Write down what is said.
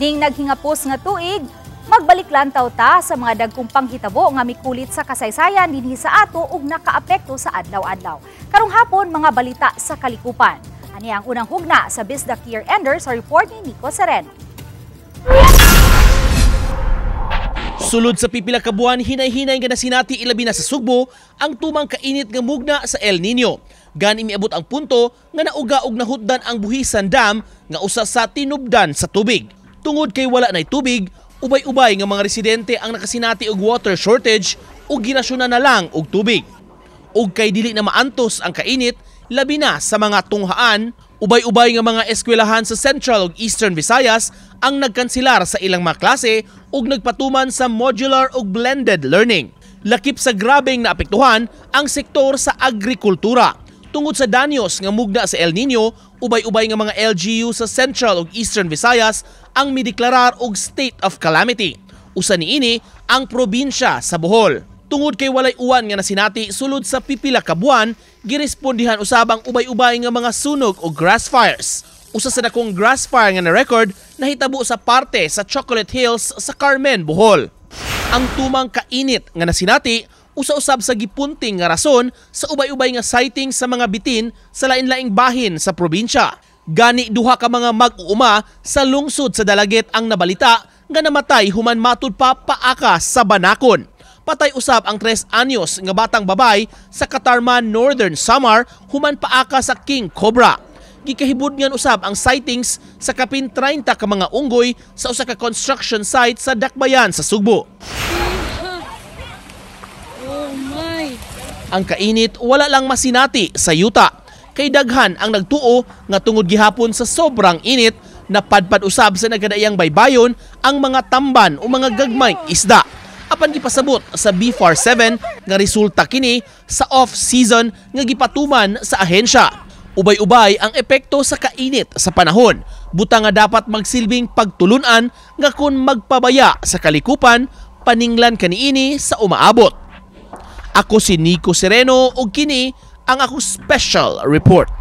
Ning naghingapos nga tuig, magbalik lantaw ta sa mga dagkong panghitabo nga mikulit sa kasaysayan dinhi sa ato ug nakaapekto sa adlaw-adlaw. Karong hapon mga balita sa kalikupan. Ani ang unang hugna sa Bisdak Year Ender sa report ni Nico Sereno. Sulod sa pipila ka buwan, hinay-hinay nga nasinati ilabi na sa Sugbo ang tumang kainit nga mugna sa El Nino. Gani miabot ang punto nga nauga og nahutdan ang Buhisan Dam nga usa sa tinubdan sa tubig. Tungod kay wala nay tubig, ubay-ubay nga mga residente ang nakasinati og water shortage ug ginasyonan na lang og tubig. Ug kay dili na maantos ang kainit, labi na sa mga tunghaan, ubay-ubay nga mga eskwelahan sa Central ug Eastern Visayas ang nagkanselar sa ilang mga klase ug nagpatuman sa modular ug blended learning. Lakip sa grabeng naapektuhan ang sektor sa agrikultura. Tungod sa danyos nga mugna sa El Nino, ubay-ubay nga mga LGU sa Central ug Eastern Visayas ang mideklarar og state of calamity. Usa niini ang probinsya sa Bohol. Tungod kay walay uwan nga nasinati sulod sa pipila ka buwan, girespondihan usabang ubay-ubay nga mga sunog o grass fires. Usa sa dakong grass fire nga na-record nahitabo sa parte sa Chocolate Hills sa Carmen, Bohol. Ang tumang kainit nga nasinati usa-usab sa gipunting nga rason sa ubay-ubay nga sighting sa mga bitin sa lain-laing bahin sa probinsya. Gani duha ka mga mag-uuma sa lungsod sa Dalagit ang nabalita nga namatay human matud pa paaka sa Banakon. Patay usab ang 3 anyos nga batang babay sa Catarman, Northern Samar human paaka sa King Cobra. Gikahibudngan usab ang sightings sa kapin 30 ka mga unggoy sa usa ka construction site sa Dakbayan sa Sugbo. Ang kainit wala lang masinati sa yuta. Kay daghan ang nagtuo nga tungod gihapon sa sobrang init, napadpad usab sa nagadayang baybayon ang mga tamban o mga gagmay isda. Apan gipasabot sa BFAR 7 nga resulta kini sa off-season nga gipatuman sa ahensya. Ubay-ubay ang epekto sa kainit sa panahon. Buta nga dapat magsilbing pagtulunan nga kung magpabaya sa kalikupan, paninglan kaniini sa umaabot. Ako si Nico Sereno ug kini ang ako special report.